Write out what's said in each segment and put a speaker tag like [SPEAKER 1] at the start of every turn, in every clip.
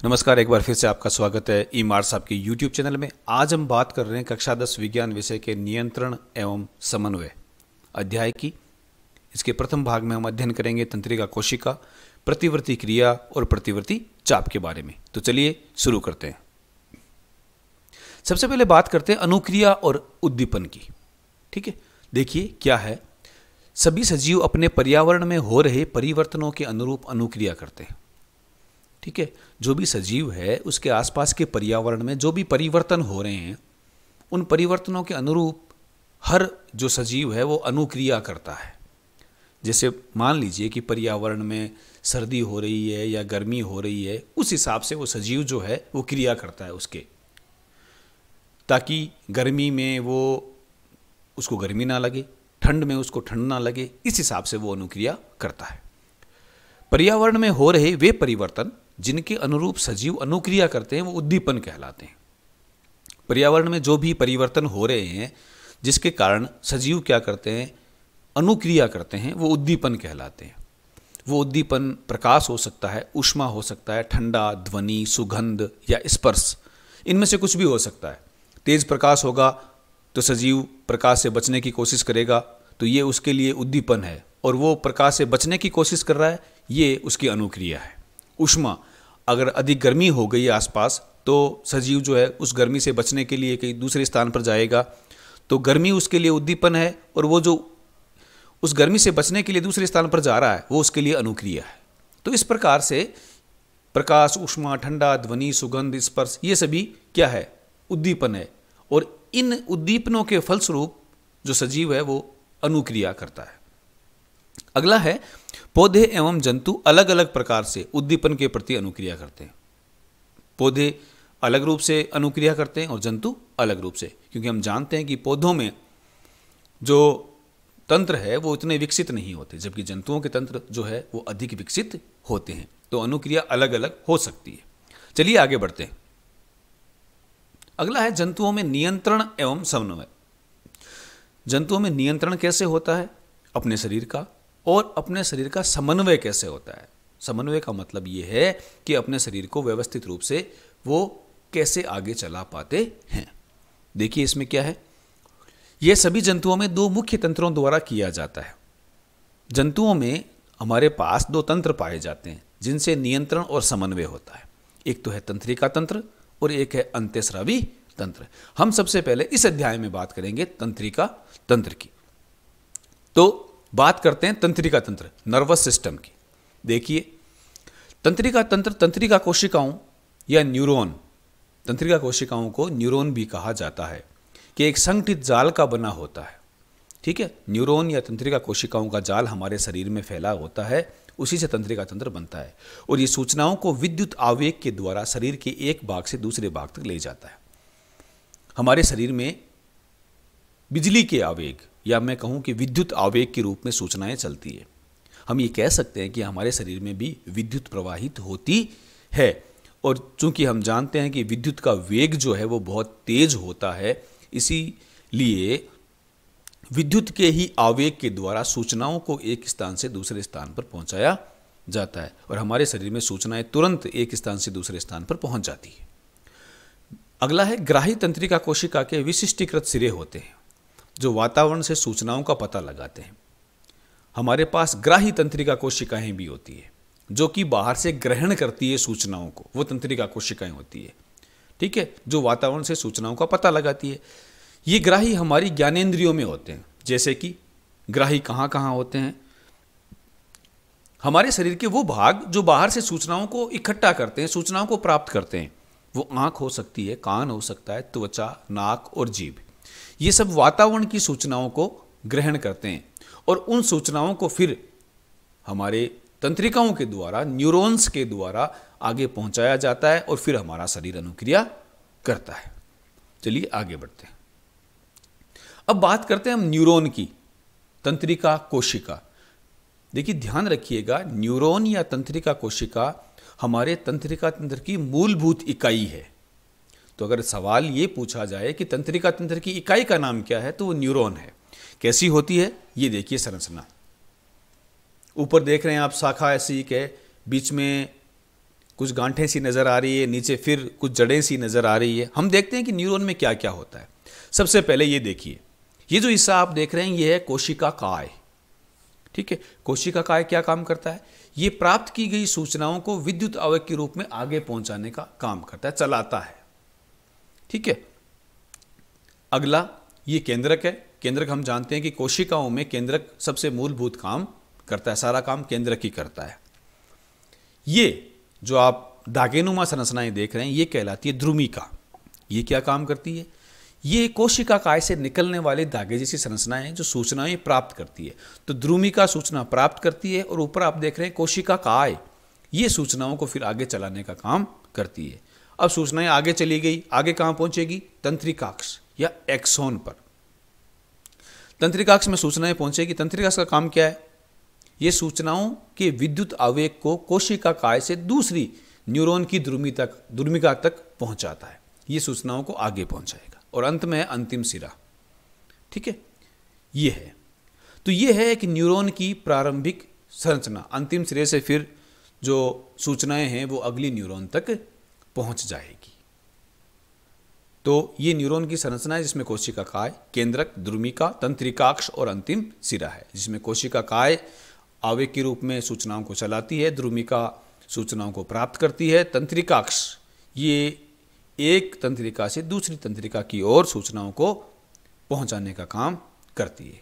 [SPEAKER 1] नमस्कार, एक बार फिर से आपका स्वागत है ई मार्स आपके YouTube चैनल में। आज हम बात कर रहे हैं कक्षा 10 विज्ञान विषय के नियंत्रण एवं समन्वय अध्याय की। इसके प्रथम भाग में हम अध्ययन करेंगे तंत्रिका कोशिका, प्रतिवर्ती क्रिया और प्रतिवर्ती चाप के बारे में। तो चलिए शुरू करते हैं। सबसे पहले बात करते हैं अनुक्रिया और उद्दीपन की। ठीक है, देखिए क्या है। सभी सजीव अपने पर्यावरण में हो रहे परिवर्तनों के अनुरूप अनुक्रिया करते हैं। ठीक है, जो भी सजीव है उसके आसपास के पर्यावरण में जो भी परिवर्तन हो रहे हैं उन परिवर्तनों के अनुरूप हर जो सजीव है वो अनुक्रिया करता है। जैसे मान लीजिए कि पर्यावरण में सर्दी हो रही है या गर्मी हो रही है, उस हिसाब से वो सजीव जो है वो क्रिया करता है उसके, ताकि गर्मी में वो उसको गर्मी ना लगे, ठंड में उसको ठंड ना लगे, इस हिसाब से वो अनुक्रिया करता है। पर्यावरण में हो रहे वे परिवर्तन जिनके अनुरूप सजीव अनुक्रिया करते हैं वो उद्दीपन कहलाते हैं। पर्यावरण में जो भी परिवर्तन हो रहे हैं जिसके कारण सजीव क्या करते हैं, अनुक्रिया करते हैं, वो उद्दीपन कहलाते हैं। वो उद्दीपन प्रकाश हो सकता है, ऊष्मा हो सकता है, ठंडा, ध्वनि, सुगंध या स्पर्श, इनमें से कुछ भी हो सकता है। तेज प्रकाश होगा तो सजीव प्रकाश से बचने की कोशिश करेगा, तो ये उसके लिए उद्दीपन है, और वो प्रकाश से बचने की कोशिश कर रहा है, ये उसकी अनुक्रिया है। ऊष्मा, अगर अधिक गर्मी हो गई आसपास तो सजीव जो है उस गर्मी से बचने के लिए कहीं दूसरे स्थान पर जाएगा, तो गर्मी उसके लिए उद्दीपन है, और वो जो उस गर्मी से बचने के लिए दूसरे स्थान पर जा रहा है वो उसके लिए अनुक्रिया है। तो इस प्रकार से प्रकाश, ऊष्मा, ठंडा, ध्वनि, सुगंध, स्पर्श, ये सभी क्या है, उद्दीपन है, और इन उद्दीपनों के फलस्वरूप जो सजीव है वो अनुक्रिया करता है। अगला है, पौधे एवं जंतु अलग अलग प्रकार से उद्दीपन के प्रति अनुक्रिया करते हैं। पौधे अलग रूप से अनुक्रिया करते हैं और जंतु अलग रूप से, क्योंकि हम जानते हैं कि पौधों में जो तंत्र है वो इतने विकसित नहीं होते, जबकि जंतुओं के तंत्र जो है वो अधिक विकसित होते हैं। तो अनुक्रिया अलग अलग हो सकती है। चलिए आगे बढ़ते हैं। अगला है जंतुओं में नियंत्रण एवं समन्वय। जंतुओं में नियंत्रण कैसे होता है अपने शरीर का, और अपने शरीर का समन्वय कैसे होता है। समन्वय का मतलब ये है कि अपने शरीर को व्यवस्थित रूप से वो कैसे आगे चला पाते हैं। देखिए इसमें क्या है, यह सभी जंतुओं में दो मुख्य तंत्रों द्वारा किया जाता है। जंतुओं में हमारे पास दो तंत्र पाए जाते हैं जिनसे नियंत्रण और समन्वय होता है। एक तो है तंत्रिका तंत्र और एक है अंतःस्रावी तंत्र। हम सबसे पहले इस अध्याय में बात करेंगे तंत्रिका तंत्र की। तो बात करते हैं तंत्रिका तंत्र, नर्वस सिस्टम की। देखिए तंत्रिका तंत्र तंत्रिका कोशिकाओं या न्यूरॉन, तंत्रिका कोशिकाओं को न्यूरॉन भी कहा जाता है, कि एक संगठित जाल का बना होता है। ठीक है, न्यूरॉन या तंत्रिका कोशिकाओं का जाल हमारे शरीर में फैला होता है, उसी से तंत्रिका तंत्र बनता है, और ये सूचनाओं को विद्युत आवेग के द्वारा शरीर के एक भाग से दूसरे भाग तक ले जाता है। हमारे शरीर में बिजली के आवेग, या मैं कहूं कि विद्युत आवेग के रूप में सूचनाएं चलती है। हम ये कह सकते हैं कि हमारे शरीर में भी विद्युत प्रवाहित होती है, और चूंकि हम जानते हैं कि विद्युत का वेग जो है वो बहुत तेज होता है, इसीलिए विद्युत के ही आवेग के द्वारा सूचनाओं को एक स्थान से दूसरे स्थान पर पहुंचाया जाता है, और हमारे शरीर में सूचनाएं तुरंत एक स्थान से दूसरे स्थान पर पहुंच जाती है। अगला है, ग्राही तंत्रिका कोशिका के विशिष्टीकृत सिरे होते हैं जो वातावरण से सूचनाओं का पता लगाते हैं। हमारे पास ग्राही तंत्रिका कोशिकाएं भी होती है जो कि बाहर से ग्रहण करती है सूचनाओं को, वो तंत्रिका कोशिकाएं होती है। ठीक है, जो वातावरण से सूचनाओं का पता लगाती है। ये ग्राही हमारी ज्ञानेंद्रियों में होते हैं। जैसे कि ग्राही कहाँ कहाँ होते हैं, हमारे शरीर के वो भाग जो बाहर से सूचनाओं को इकट्ठा करते हैं, सूचनाओं को प्राप्त करते हैं। वो आंख हो सकती है, कान हो सकता है, त्वचा, नाक और जीभ। ये सब वातावरण की सूचनाओं को ग्रहण करते हैं, और उन सूचनाओं को फिर हमारे तंत्रिकाओं के द्वारा, न्यूरॉन्स के द्वारा आगे पहुंचाया जाता है, और फिर हमारा शरीर अनुक्रिया करता है। चलिए आगे बढ़ते हैं। अब बात करते हैं हम न्यूरॉन की, तंत्रिका कोशिका। देखिए ध्यान रखिएगा, न्यूरॉन या तंत्रिका कोशिका हमारे तंत्रिका तंत्र की मूलभूत इकाई है। तो अगर सवाल ये पूछा जाए कि तंत्रिका तंत्र की इकाई का नाम क्या है, तो वो न्यूरॉन है। कैसी होती है, ये देखिए संरचना। ऊपर देख रहे हैं आप, शाखा ऐसी है, बीच में कुछ गांठें सी नज़र आ रही है, नीचे फिर कुछ जड़ें सी नज़र आ रही है। हम देखते हैं कि न्यूरॉन में क्या क्या होता है। सबसे पहले ये देखिए, ये जो हिस्सा आप देख रहे हैं ये है कोशिका काय। ठीक है, कोशिका काय क्या काम करता है? ये प्राप्त की गई सूचनाओं को विद्युत आवेग के रूप में आगे पहुंचाने का काम करता है, चलाता है। ठीक है, अगला ये केंद्रक है। केंद्रक हम जानते हैं कि कोशिकाओं में केंद्रक सबसे मूलभूत काम करता है, सारा काम केंद्रक ही करता है। ये जो आप धागेनुमा संरचनाएं देख रहे हैं ये कहलाती है ध्रुमिका। ये क्या काम करती है? ये कोशिका काय से निकलने वाले धागे जैसी संरचनाएं हैं जो सूचनाएं प्राप्त करती है। तो ध्रुमिका सूचना प्राप्त करती है और ऊपर आप देख रहे हैं कोशिका काय, ये सूचनाओं को फिर आगे चलाने का काम करती है। अब सूचनाएं आगे चली गई, आगे कहां पहुंचेगी? तंत्रिकाक्ष या एक्सोन पर। तंत्रिकाक्ष में सूचनाएं पहुंचेगी। तंत्रिकाक्ष का काम क्या है? ये सूचनाओं के विद्युत आवेग को कोशिका काय से दूसरी न्यूरॉन की ध्रुमिका तक पहुंचाता है। ये सूचनाओं को आगे पहुंचाएगा और अंत में है अंतिम सिरा। ठीक है, ये है। तो ये है कि न्यूरॉन की प्रारंभिक संरचना। अंतिम सिरे से फिर जो सूचनाएं हैं वो अगली न्यूरॉन तक पहुंच जाएगी। तो ये न्यूरॉन की संरचना है जिसमें कोशिका काय, केंद्रक, ध्रुमिका, तंत्रिकाक्ष और अंतिम सिरा है, जिसमें कोशिका काय आवेग के रूप में सूचनाओं को चलाती है, ध्रुमिका सूचनाओं को प्राप्त करती है, तंत्रिकाक्ष ये एक तंत्रिका से दूसरी तंत्रिका की ओर सूचनाओं को पहुंचाने का काम करती है।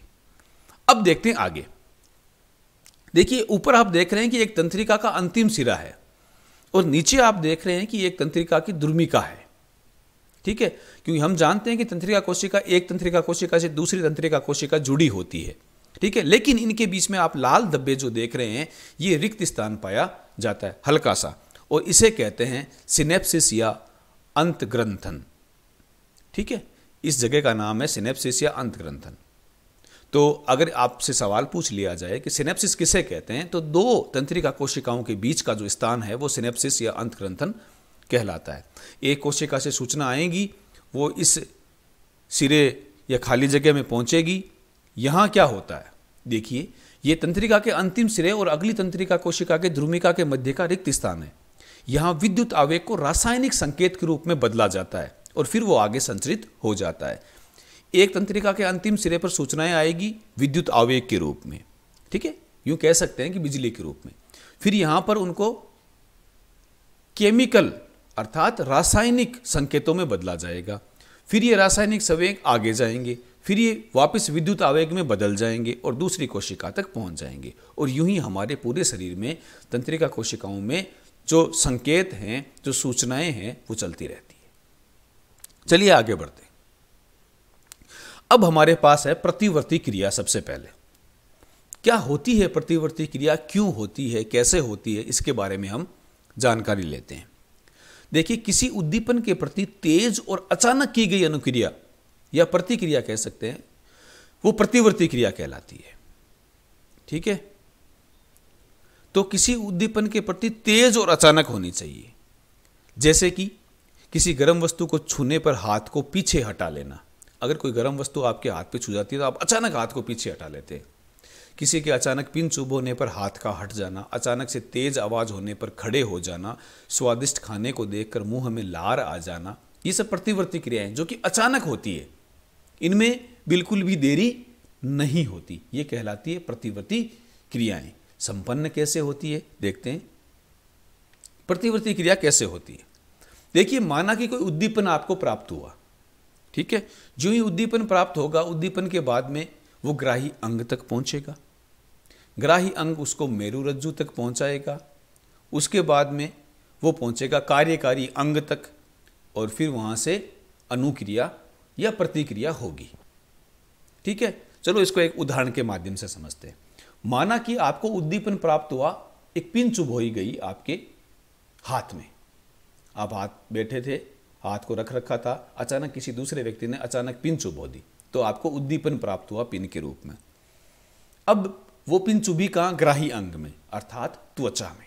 [SPEAKER 1] अब देखते हैं आगे। देखिए, ऊपर आप देख रहे हैं कि एक तंत्रिका का अंतिम सिरा है और नीचे आप देख रहे हैं कि एक तंत्रिका की ध्रुमिका है। ठीक है, क्योंकि हम जानते हैं कि तंत्रिका कोशिका एक तंत्रिका कोशिका से दूसरी तंत्रिका कोशिका जुड़ी होती है। ठीक है, लेकिन इनके बीच में आप लाल धब्बे जो देख रहे हैं ये रिक्त स्थान पाया जाता है, हल्का सा, और इसे कहते हैं सिनेप्सिस या अंतग्रंथन। ठीक है, इस जगह का नाम है सिनेप्सिस या अंतग्रंथन। तो अगर आपसे सवाल पूछ लिया जाए कि सिनेप्सिस किसे कहते हैं, तो दो तंत्रिका कोशिकाओं के बीच का जो स्थान है वो सिनेप्सिस या अंतग्रंथन कहलाता है। एक कोशिका से सूचना आएगी, वो इस सिरे या खाली जगह में पहुंचेगी। यहां क्या होता है? देखिए, ये तंत्रिका के अंतिम सिरे और अगली तंत्रिका कोशिका के ध्रुमिका के मध्य का रिक्त स्थान है। यहां विद्युत आवेग को रासायनिक संकेत के रूप में बदला जाता है और फिर वो आगे संचरित हो जाता है। एक तंत्रिका के अंतिम सिरे पर सूचनाएं आएगी विद्युत आवेग के रूप में। ठीक है, यूं कह सकते हैं कि बिजली के रूप में। फिर यहां पर उनको केमिकल अर्थात रासायनिक संकेतों में बदला जाएगा। फिर ये रासायनिक संवेग आगे जाएंगे, फिर ये वापस विद्युत आवेग में बदल जाएंगे और दूसरी कोशिका तक पहुंच जाएंगे। और यूं ही हमारे पूरे शरीर में तंत्रिका कोशिकाओं में जो संकेत हैं, जो सूचनाएं हैं, वो चलती रहती है। चलिए आगे बढ़ते हैं। अब हमारे पास है प्रतिवर्ती क्रिया। सबसे पहले क्या होती है प्रतिवर्ती क्रिया, क्यों होती है, कैसे होती है, इसके बारे में हम जानकारी लेते हैं। देखिए, किसी उद्दीपन के प्रति तेज और अचानक की गई अनुक्रिया या प्रतिक्रिया कह सकते हैं, वो प्रतिवर्ती क्रिया कहलाती है। ठीक है, तो किसी उद्दीपन के प्रति तेज और अचानक होनी चाहिए। जैसे कि किसी गर्म वस्तु को छूने पर हाथ को पीछे हटा लेना। अगर कोई गर्म वस्तु आपके हाथ पे छू जाती है तो आप अचानक हाथ को पीछे हटा लेते हैं। किसी के अचानक पिन चुभ होने पर हाथ का हट जाना, अचानक से तेज आवाज होने पर खड़े हो जाना, स्वादिष्ट खाने को देखकर मुंह में लार आ जाना, ये सब प्रतिवर्ती क्रियाएं जो कि अचानक होती है, इनमें बिल्कुल भी देरी नहीं होती, ये कहलाती है प्रतिवर्ती क्रियाएं। संपन्न कैसे होती है देखते हैं। प्रतिवर्ती क्रिया कैसे होती है? देखिए, माना कि कोई उद्दीपन आपको प्राप्त हुआ। ठीक है, जो ही उद्दीपन प्राप्त होगा, उद्दीपन के बाद में वो ग्राही अंग तक पहुंचेगा। ग्राही अंग उसको मेरुरज्जु तक पहुंचाएगा। उसके बाद में वो पहुंचेगा कार्यकारी अंग तक और फिर वहां से अनुक्रिया या प्रतिक्रिया होगी। ठीक है, चलो इसको एक उदाहरण के माध्यम से समझते हैं। माना कि आपको उद्दीपन प्राप्त हुआ, एक पिन चुभ हो गई आपके हाथ में। आप हाथ बैठे थे, हाथ को रख रखा था, अचानक किसी दूसरे व्यक्ति ने अचानक पिन चुभ दी, तो आपको उद्दीपन प्राप्त हुआ पिन के रूप में। अब वो पिन चुभी कहां? ग्राही अंग में अर्थात त्वचा में।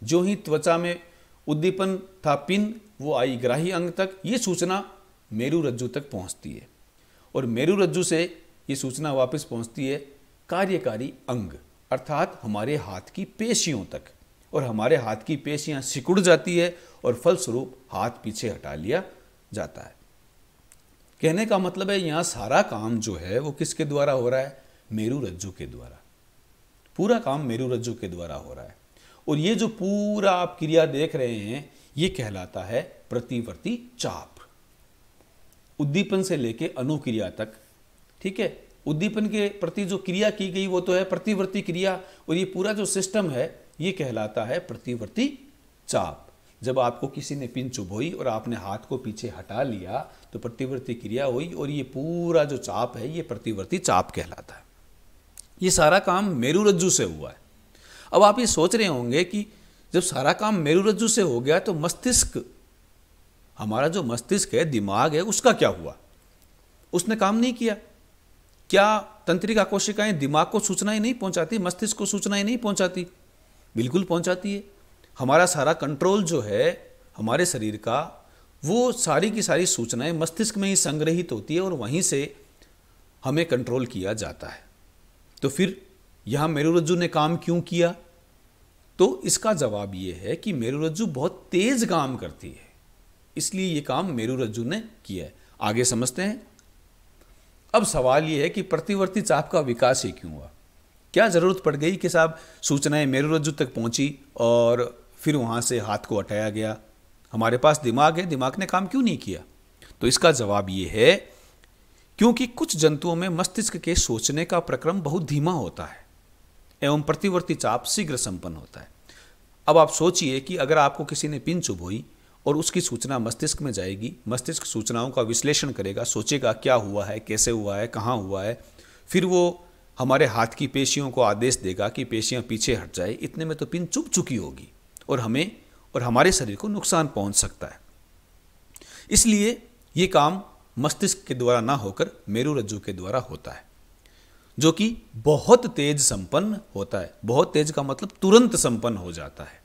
[SPEAKER 1] जो ही त्वचा में उद्दीपन था पिन, वो आई ग्राही अंग तक। ये सूचना मेरुरज्जु तक पहुंचती है और मेरुरज्जु से ये सूचना वापस पहुंचती है कार्यकारी अंग अर्थात हमारे हाथ की पेशियों तक। और हमारे हाथ की पेशियां सिकुड़ जाती है और फलस्वरूप हाथ पीछे हटा लिया जाता है। कहने का मतलब है यहां सारा काम जो है वो किसके द्वारा हो रहा है? मेरुरज्जु के द्वारा। पूरा काम मेरुरज्जु के द्वारा हो रहा है। और ये जो पूरा आप क्रिया देख रहे हैं ये कहलाता है प्रतिवर्ती चाप। उद्दीपन से लेके अनुक्रिया तक, ठीक है। उद्दीपन के प्रति जो क्रिया की गई वो तो है प्रतिवर्ती क्रिया, और ये पूरा जो सिस्टम है ये कहलाता है प्रतिवर्ती चाप। जब आपको किसी ने पिन चुभोई और आपने हाथ को पीछे हटा लिया तो प्रतिवर्ती क्रिया हुई, और ये पूरा जो चाप है ये प्रतिवर्ती चाप कहलाता है। ये सारा काम मेरुरज्जु से हुआ है। अब आप ये सोच रहे होंगे कि जब सारा काम मेरुरज्जु से हो गया तो मस्तिष्क, हमारा जो मस्तिष्क है, दिमाग है, उसका क्या हुआ? उसने काम नहीं किया। क्या तंत्रिका कोशिकाएं दिमाग को सूचनाएं नहीं पहुंचाती, मस्तिष्क को सूचनाएं नहीं पहुंचाती? बिल्कुल पहुंचाती है। हमारा सारा कंट्रोल जो है हमारे शरीर का, वो सारी की सारी सूचनाएं मस्तिष्क में ही संग्रहित होती है और वहीं से हमें कंट्रोल किया जाता है। तो फिर यहां मेरुरज्जु ने काम क्यों किया? तो इसका जवाब ये है कि मेरुरज्जु बहुत तेज काम करती है, इसलिए ये काम मेरुरज्जु ने किया है। आगे समझते हैं। अब सवाल ये है कि प्रतिवर्ती चाप का विकास ही क्यों हुआ? क्या जरूरत पड़ गई कि साहब सूचनाएं मेरुरज्जु तक पहुंची और फिर वहां से हाथ को हटाया गया? हमारे पास दिमाग है, दिमाग ने काम क्यों नहीं किया? तो इसका जवाब ये है क्योंकि कुछ जंतुओं में मस्तिष्क के सोचने का प्रक्रम बहुत धीमा होता है एवं प्रतिवर्ती चाप शीघ्र संपन्न होता है। अब आप सोचिए कि अगर आपको किसी ने पिन चुभोई और उसकी सूचना मस्तिष्क में जाएगी, मस्तिष्क सूचनाओं का विश्लेषण करेगा, सोचेगा क्या हुआ है, कैसे हुआ है, कहाँ हुआ है, फिर वो हमारे हाथ की पेशियों को आदेश देगा कि पेशियां पीछे हट जाए। इतने में तो पिन चुभ चुकी होगी और हमें और हमारे शरीर को नुकसान पहुंच सकता है। इसलिए ये काम मस्तिष्क के द्वारा ना होकर मेरुरज्जु के द्वारा होता है, जो कि बहुत तेज संपन्न होता है। बहुत तेज का मतलब तुरंत संपन्न हो जाता है,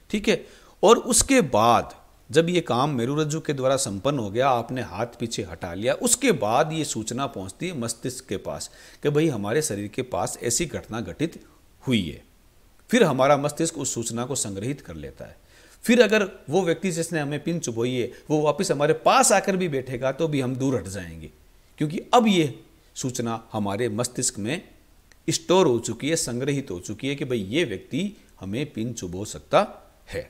[SPEAKER 1] ठीक है। और उसके बाद जब ये काम मेरुरज्जु के द्वारा संपन्न हो गया, आपने हाथ पीछे हटा लिया, उसके बाद ये सूचना पहुंचती है मस्तिष्क के पास कि भाई हमारे शरीर के पास ऐसी घटना घटित हुई है। फिर हमारा मस्तिष्क उस सूचना को संग्रहित कर लेता है। फिर अगर वो व्यक्ति जिसने हमें पिन चुभोई है वो वापस हमारे पास आकर भी बैठेगा तो भी हम दूर हट जाएंगे, क्योंकि अब ये सूचना हमारे मस्तिष्क में स्टोर हो चुकी है, संग्रहित हो चुकी है कि भाई ये व्यक्ति हमें पिन चुभो सकता है।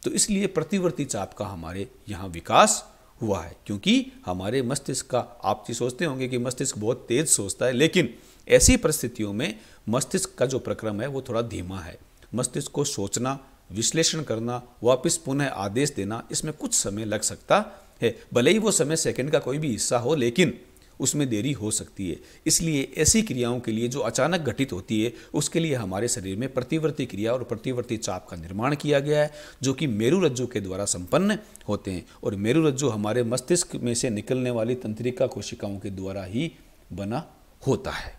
[SPEAKER 1] तो इसलिए प्रतिवर्ती चाप का हमारे यहाँ विकास हुआ है, क्योंकि हमारे मस्तिष्क का, आप जी सोचते होंगे कि मस्तिष्क बहुत तेज सोचता है, लेकिन ऐसी परिस्थितियों में मस्तिष्क का जो प्रक्रम है वो थोड़ा धीमा है। मस्तिष्क को सोचना, विश्लेषण करना, वापस पुनः आदेश देना, इसमें कुछ समय लग सकता है। भले ही वो समय सेकंड का कोई भी हिस्सा हो, लेकिन उसमें देरी हो सकती है। इसलिए ऐसी क्रियाओं के लिए जो अचानक घटित होती है उसके लिए हमारे शरीर में प्रतिवर्ती क्रिया और प्रतिवर्ती चाप का निर्माण किया गया है, जो कि मेरुरज्जु के द्वारा संपन्न होते हैं। और मेरुरज्जु हमारे मस्तिष्क में से निकलने वाली तंत्रिका कोशिकाओं के द्वारा ही बना होता है।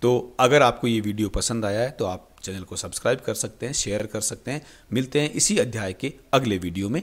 [SPEAKER 1] तो अगर आपको ये वीडियो पसंद आया है तो आप चैनल को सब्सक्राइब कर सकते हैं, शेयर कर सकते हैं। मिलते हैं इसी अध्याय के अगले वीडियो में।